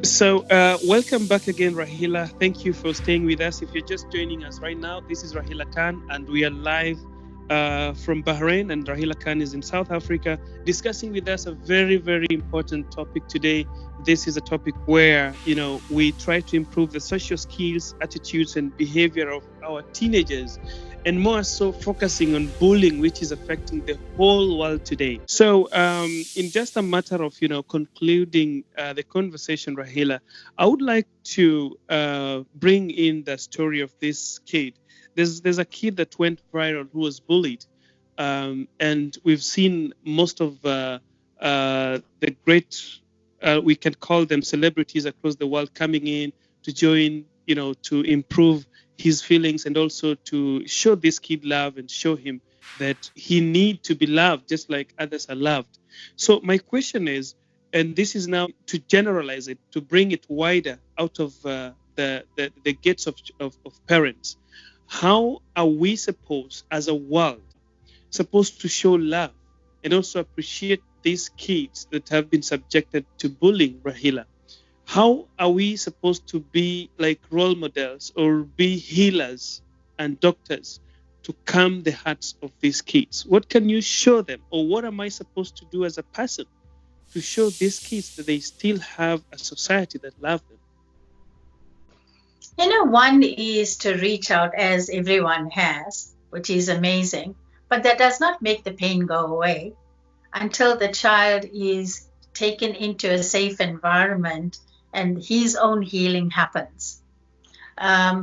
Welcome back again, Rahila. Thank you for staying with us. If you're just joining us right now, this is Rahila Khan, and we are live from Bahrain. And Rahila Khan is in South Africa, discussing with us a very, very important topic today. This is a topic where we try to improve the social skills, attitudes, and behavior of our teenagers, and more so focusing on bullying, which is affecting the whole world today. In just a matter of concluding the conversation, Rahila, I would like to bring in the story of this kid. There's a kid that went viral who was bullied, and we've seen most of the great, we can call them celebrities across the world, coming in to join, to improve his feelings, and also to show this kid love and show him that he need to be loved just like others are loved. So my question is, and this is now to generalize it, to bring it wider out of the gates of parents. How are we supposed, as a world, supposed to show love and also appreciate these kids that have been subjected to bullying, Rahila? How are we supposed to be like role models or be healers and doctors to calm the hearts of these kids? What can you show them, or what am I supposed to do as a person to show these kids that they still have a society that loves them? One is to reach out, as everyone has, which is amazing, but that does not make the pain go away until the child is taken into a safe environment and his own healing happens.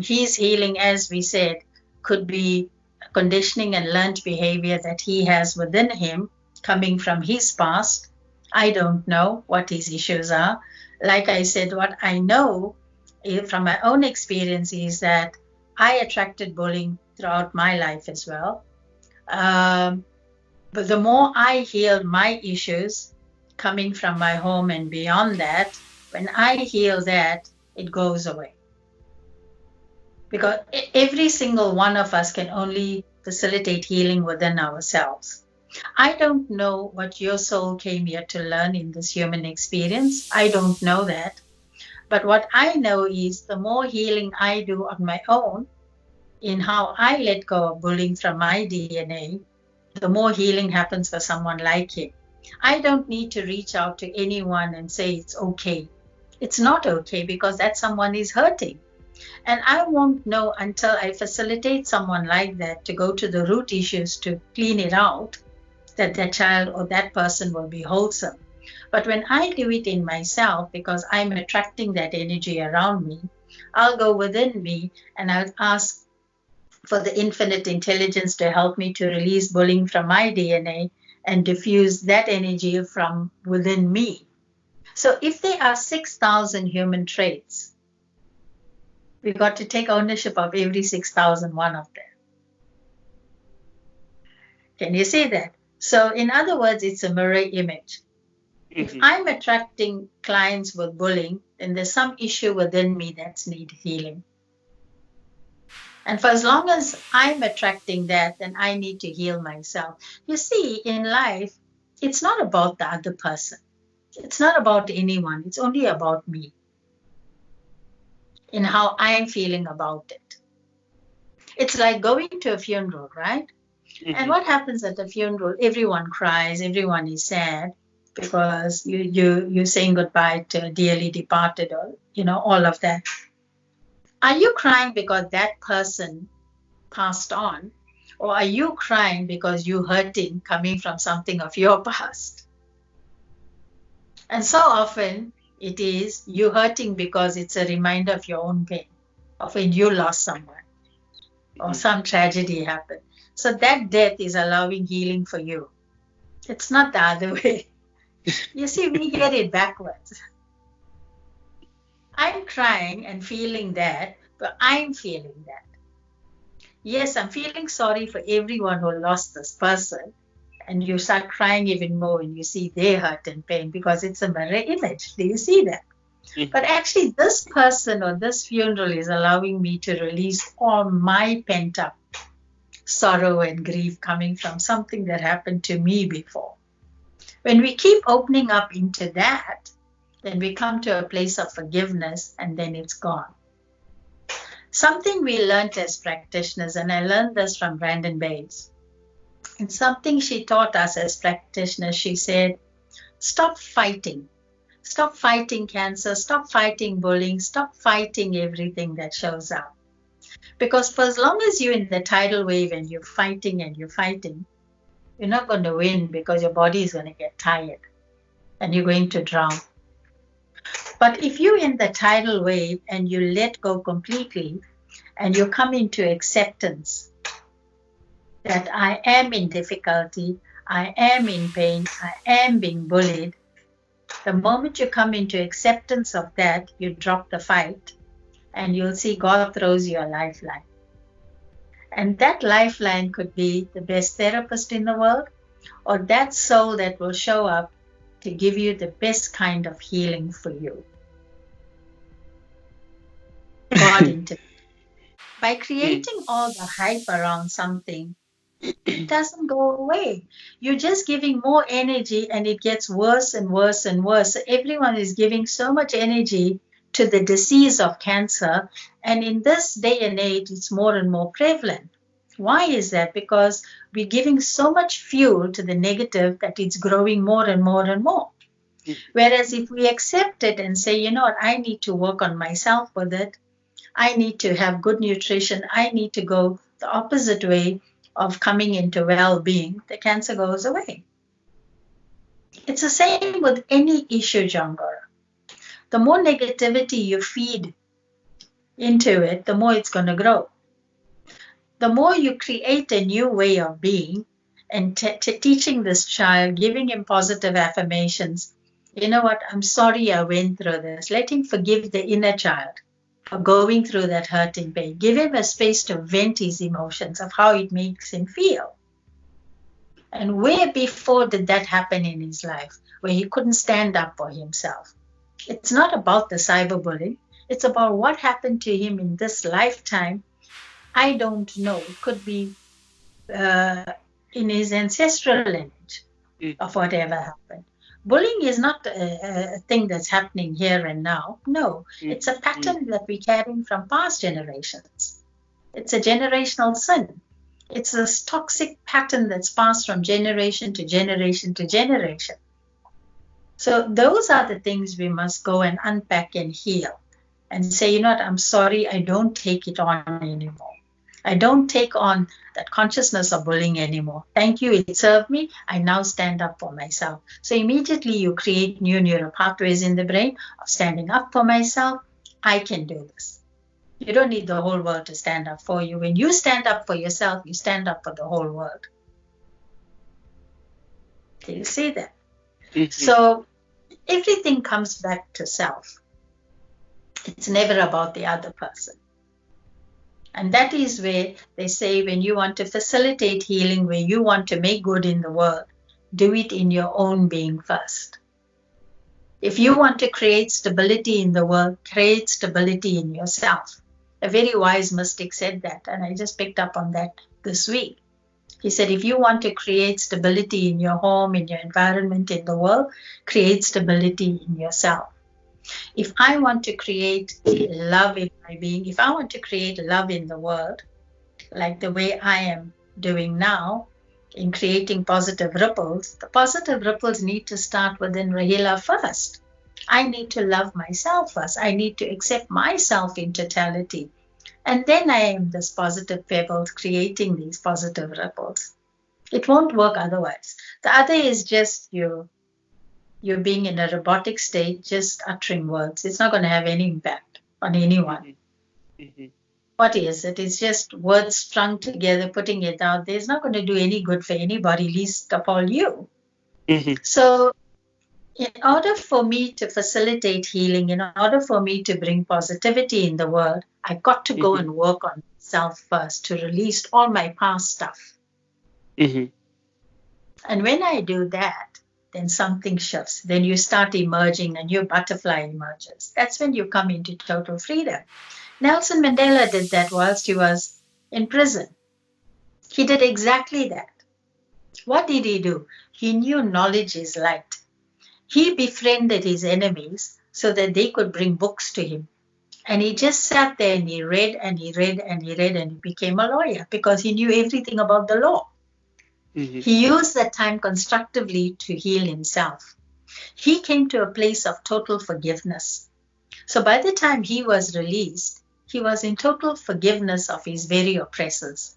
His healing, as we said, could be conditioning and learned behavior that he has within him coming from his past. I don't know what his issues are. Like I said, what I know from my own experience is that I attracted bullying throughout my life as well. But the more I healed my issues coming from my home and beyond that, when I heal that, it goes away. Because every single one of us can only facilitate healing within ourselves. I don't know what your soul came here to learn in this human experience. I don't know that. But what I know is the more healing I do on my own, in how I let go of bullying from my DNA, the more healing happens for someone like him. I don't need to reach out to anyone and say it's okay. It's not okay, because that someone is hurting. And I won't know until I facilitate someone like that to go to the root issues to clean it out, that that child or that person will be wholesome. But when I do it in myself, because I'm attracting that energy around me, I'll go within me and I'll ask for the infinite intelligence to help me to release bullying from my DNA and diffuse that energy from within me. So if there are 6,000 human traits, we've got to take ownership of every 6,001 of them. Can you see that? So in other words, it's a mirror image. If I'm attracting clients with bullying, then there's some issue within me that's need healing. And for as long as I'm attracting that, then I need to heal myself. You see, in life, it's not about the other person. It's not about anyone. It's only about me and how I'm feeling about it. It's like going to a funeral, right? And what happens at the funeral? Everyone cries, everyone is sad, because you're saying goodbye to a dearly departed, or all of that. Are you crying because that person passed on, or are you crying because you're hurting coming from something of your past? And so often it is you hurting because it's a reminder of your own pain, of when you lost someone or some tragedy happened. So that death is allowing healing for you. It's not the other way. You see, we get it backwards. I'm crying and feeling that, but I'm feeling that. Yes, I'm feeling sorry for everyone who lost this person. And you start crying even more when you see their hurt and pain, because it's a mirror image. Do you see that? But actually, this person or this funeral is allowing me to release all my pent up sorrow and grief coming from something that happened to me before. When we keep opening up into that, Then we come to a place of forgiveness, and then it's gone. Something we learned as practitioners, and I learned this from Brandon Bates, and something she taught us as practitioners, she said, stop fighting. Stop fighting cancer, stop fighting bullying, stop fighting everything that shows up. Because for as long as you're in the tidal wave and you're fighting, you're not going to win, because your body is going to get tired and you're going to drown. But if you're in the tidal wave and you let go completely and you come into acceptance that I am in difficulty, I am in pain, I am being bullied, the moment you come into acceptance of that, you drop the fight and you'll see God throws you a lifeline. And that lifeline could be the best therapist in the world, or that soul that will show up to give you the best kind of healing for you. God intervened. By creating all the hype around something, it doesn't go away. You're just giving more energy and it gets worse and worse and worse. Everyone is giving so much energy to the disease of cancer. And in this day and age, it's more and more prevalent. Why is that? Because we're giving so much fuel to the negative that it's growing more and more and more. Whereas if we accept it and say, you know what, I need to work on myself with it. I need to have good nutrition. I need to go the opposite way of coming into well-being, the cancer goes away. It's the same with any issue, John Gora. The more negativity you feed into it, the more it's going to grow. The more you create a new way of being and teaching this child, giving him positive affirmations, you know what, I'm sorry I went through this. Let him forgive the inner child for going through that hurting pain. Give him a space to vent his emotions of how it makes him feel. And where before did that happen in his life, where he couldn't stand up for himself? It's not about the cyberbullying. It's about what happened to him in this lifetime. I don't know. It could be in his ancestral lineage of whatever happened. Bullying is not a thing that's happening here and now. No, it's a pattern that we carry from past generations. It's a generational sin. It's a toxic pattern that's passed from generation to generation to generation. So those are the things we must go and unpack and heal and say, you know what, I'm sorry, I don't take it on anymore. I don't take on that consciousness of bullying anymore. Thank you, it served me. I now stand up for myself. So immediately you create new neural pathways in the brain of standing up for myself. I can do this. You don't need the whole world to stand up for you. When you stand up for yourself, you stand up for the whole world. Do you see that? So everything comes back to self. It's never about the other person. And that is where they say when you want to facilitate healing, where you want to make good in the world, do it in your own being first. If you want to create stability in the world, create stability in yourself. A very wise mystic said that, and I just picked up on that this week. He said, if you want to create stability in your home, in your environment, in the world, create stability in yourself. If I want to create love in my being, if I want to create love in the world, like the way I am doing now, in creating positive ripples, the positive ripples need to start within Rahila first. I need to love myself first. I need to accept myself in totality. And then I am this positive pebble creating these positive ripples. It won't work otherwise. The other is just you're being in a robotic state, just uttering words. It's not going to have any impact on anyone. What is it? It's just words strung together, putting it out there. It's not going to do any good for anybody, least of all you. So in order for me to facilitate healing, in order for me to bring positivity in the world, I've got to go and work on myself first to release all my past stuff. And when I do that, then something shifts. Then you start emerging, a new butterfly emerges. That's when you come into total freedom. Nelson Mandela did that whilst he was in prison. He did exactly that. What did he do? He knew knowledge is light. He befriended his enemies so that they could bring books to him. And he just sat there and he read and he read and he read and he became a lawyer because he knew everything about the law. He used that time constructively to heal himself. He came to a place of total forgiveness. So by the time he was released, he was in total forgiveness of his very oppressors.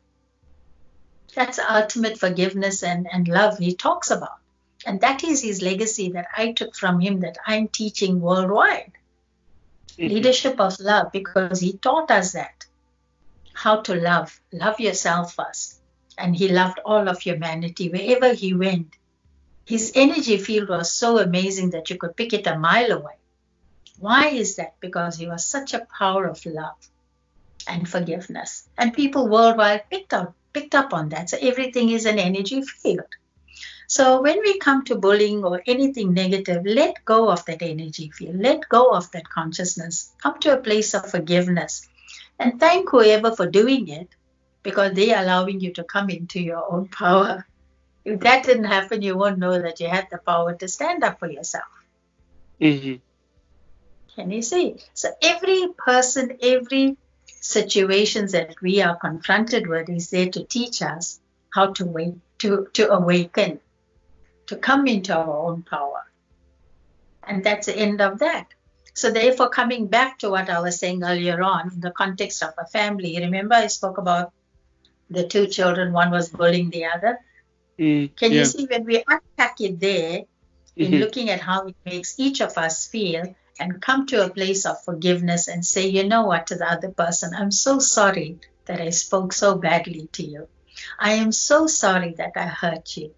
That's ultimate forgiveness and love he talks about. And that is his legacy that I took from him that I'm teaching worldwide. Leadership of love, because he taught us that. How to love. Love yourself first. And he loved all of humanity wherever he went. His energy field was so amazing that you could pick it a mile away. Why is that? Because he was such a power of love and forgiveness. And people worldwide picked up on that. So everything is an energy field. So when we come to bullying or anything negative, let go of that energy field. Let go of that consciousness. Come to a place of forgiveness. And thank whoever for doing it, because they are allowing you to come into your own power. If that didn't happen, you won't know that you had the power to stand up for yourself. Can you see? So every person, every situation that we are confronted with is there to teach us how to awaken, to come into our own power. And that's the end of that. So therefore, coming back to what I was saying earlier on, in the context of a family, remember I spoke about the two children, one was bullying the other. Can you see when we unpack it there, in looking at how it makes each of us feel and come to a place of forgiveness and say, you know what, to the other person, I'm so sorry that I spoke so badly to you. I am so sorry that I hurt you.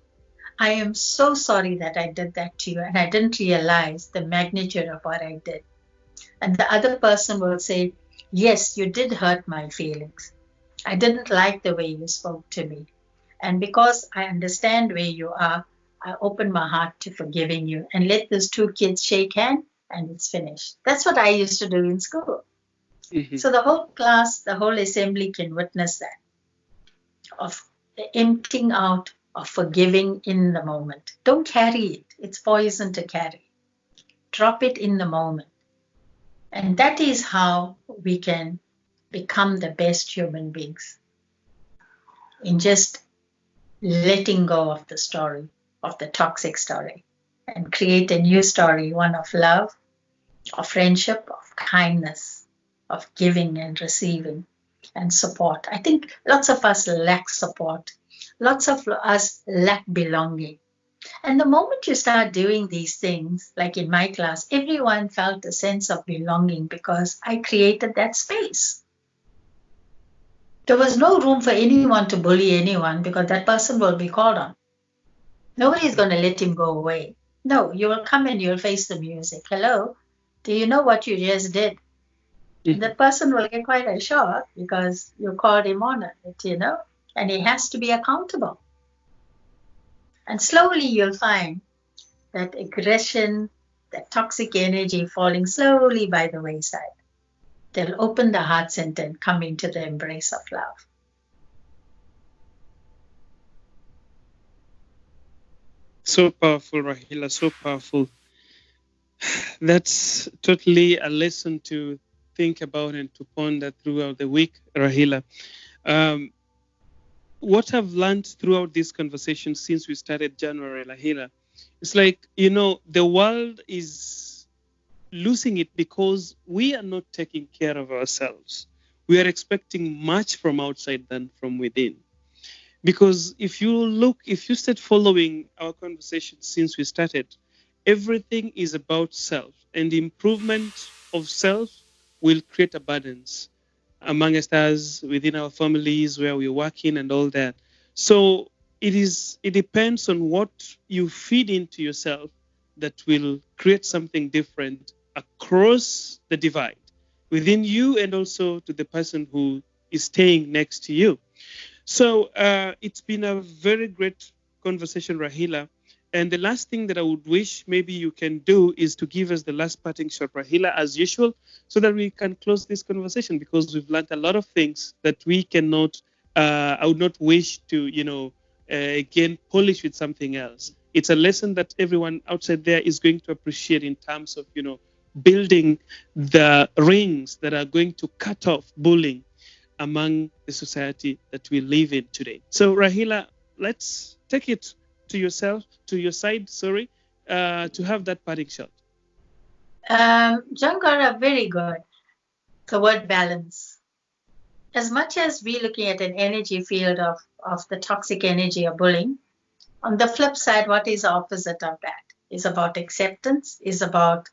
I am so sorry that I did that to you and I didn't realize the magnitude of what I did. And the other person will say, yes, you did hurt my feelings. I didn't like the way you spoke to me. And because I understand where you are, I open my heart to forgiving you and let those two kids shake hands and it's finished. That's what I used to do in school. So the whole class, the whole assembly can witness that, of the emptying out, of forgiving in the moment. Don't carry it. It's poison to carry. Drop it in the moment. And that is how we can become the best human beings, in just letting go of the story, of the toxic story, and create a new story, one of love, of friendship, of kindness, of giving and receiving and support. I think lots of us lack support. Lots of us lack belonging. And the moment you start doing these things, like in my class, everyone felt a sense of belonging because I created that space. There was no room for anyone to bully anyone because that person will be called on. Nobody's going to let him go away. No, you will come and you'll face the music. Hello, do you know what you just did? And that person will get quite a shock because you called him on it, and he has to be accountable. And slowly you'll find that aggression, that toxic energy falling slowly by the wayside. They'll open the heart center and come into the embrace of love. So powerful, Rahila, so powerful. That's totally a lesson to think about and to ponder throughout the week, Rahila. What I've learned throughout this conversation since we started January, Rahila, it's like, the world is losing it because we are not taking care of ourselves. We are expecting much from outside than from within. Because if you start following our conversation since we started, everything is about self, and the improvement of self will create abundance amongst us, within our families, where we're working and all that. So it depends on what you feed into yourself that will create something different across the divide within you and also to the person who is staying next to you. So it's been a very great conversation, Rahila. And the last thing that I would wish maybe you can do is to give us the last parting shot, Rahila, as usual, so that we can close this conversation, because we've learned a lot of things that we cannot, I would not wish to, again, polish with something else. It's a lesson that everyone outside there is going to appreciate in terms of, building the rings that are going to cut off bullying among the society that we live in today. So Rahila, let's take it to your side, to have that parting shot. John Gaurav, very good. The word balance. As much as we're looking at an energy field of the toxic energy of bullying, on the flip side, what is the opposite of that? It's about acceptance, is about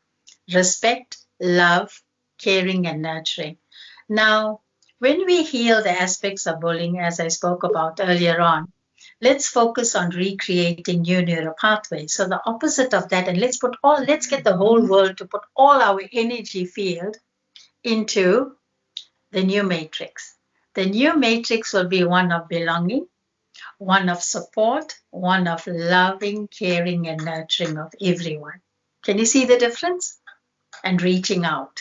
respect, love, caring, and nurturing. Now, when we heal the aspects of bullying, as I spoke about earlier on, let's focus on recreating new neural pathways. So the opposite of that, and let's get the whole world to put all our energy field into the new matrix. The new matrix will be one of belonging, one of support, one of loving, caring, and nurturing of everyone. Can you see the difference? And reaching out.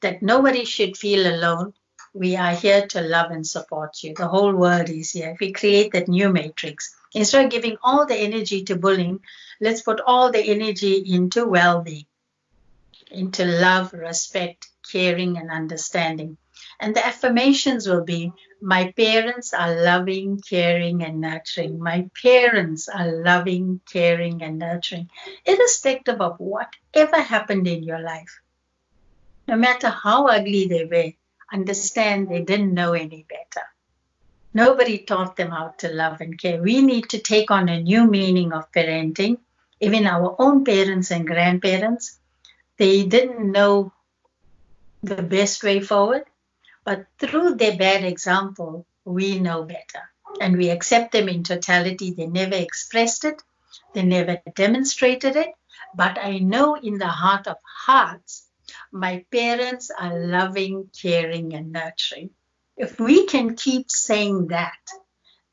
That nobody should feel alone. We are here to love and support you. The whole world is here. If we create that new matrix, instead of giving all the energy to bullying, let's put all the energy into well-being, into love, respect, caring, and understanding. And the affirmations will be, my parents are loving, caring, and nurturing. My parents are loving, caring, and nurturing, irrespective of whatever happened in your life. No matter how ugly they were, understand they didn't know any better. Nobody taught them how to love and care. We need to take on a new meaning of parenting. Even our own parents and grandparents, they didn't know the best way forward, but through their bad example, we know better. And we accept them in totality. They never expressed it. They never demonstrated it. But I know in the heart of hearts, my parents are loving, caring, and nurturing. If we can keep saying that,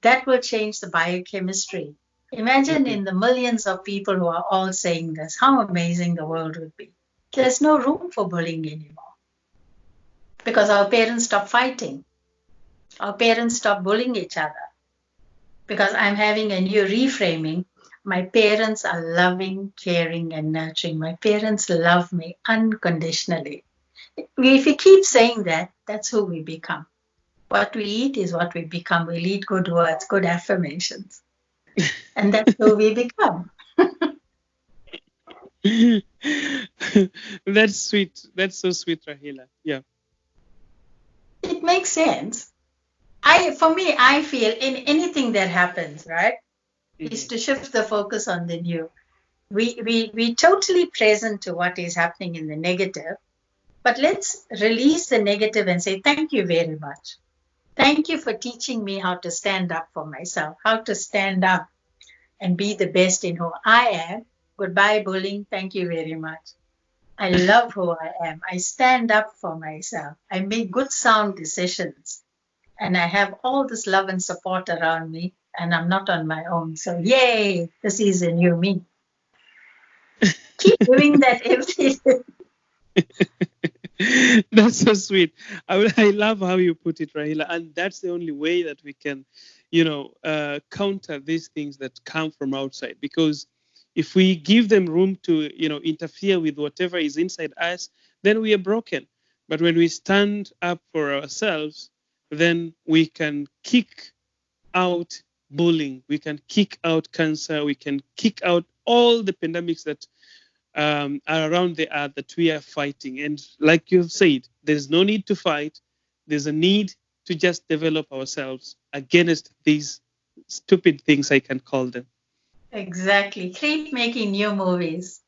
that will change the biochemistry. Imagine in the millions of people who are all saying this, how amazing the world would be. There's no room for bullying anymore. Because our parents stopped fighting. Our parents stopped bullying each other. Because I'm having a new reframing. My parents are loving, caring, and nurturing. My parents love me unconditionally. If we keep saying that, that's who we become. What we eat is what we become. We'll eat good words, good affirmations. And that's who we become. That's sweet. That's so sweet, Rahila. Yeah. It makes sense. For me, I feel in anything that happens, right, is to shift the focus on the new. We totally present to what is happening in the negative, but let's release the negative and say, thank you very much. Thank you for teaching me how to stand up for myself, how to stand up and be the best in who I am. Goodbye, bullying. Thank you very much. I love who I am. I stand up for myself. I make good, sound decisions. And I have all this love and support around me, and I'm not on my own. So, yay, this is a new me. Keep doing that every day. That's so sweet. I love how you put it, Rahila. And that's the only way that we can, counter these things that come from outside. Because if we give them room to, interfere with whatever is inside us, then we are broken. But when we stand up for ourselves, then we can kick out bullying, we can kick out cancer, we can kick out all the pandemics that are around the earth that we are fighting. And like you've said, there's no need to fight. There's a need to just develop ourselves against these stupid things, I can call them. Exactly. Keep making new movies.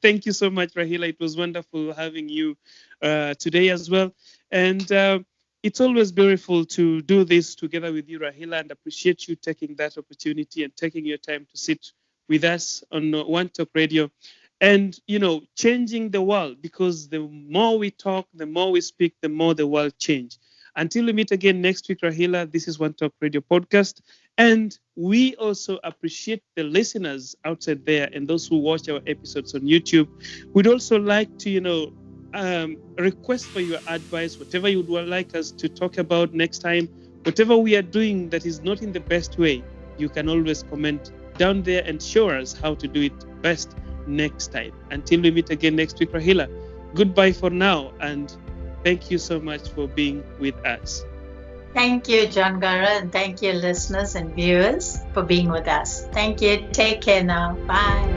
Thank you so much, Rahila. It was wonderful having you today as well. And it's always beautiful to do this together with you, Rahila, and appreciate you taking that opportunity and taking your time to sit with us on One Talk Radio and, changing the world, because the more we talk, the more we speak, the more the world change. Until we meet again next week, Rahila, this is One Talk Radio podcast. And we also appreciate the listeners outside there and those who watch our episodes on YouTube. We'd also like to, request for your advice, whatever you would like us to talk about next time, whatever we are doing that is not in the best way, you can always comment down there and show us how to do it best next time. Until we meet again next week, Rahila, goodbye for now, and thank you so much for being with us. Thank you, John Gara, and thank you, listeners and viewers, for being with us. Thank you. Take care now. Bye.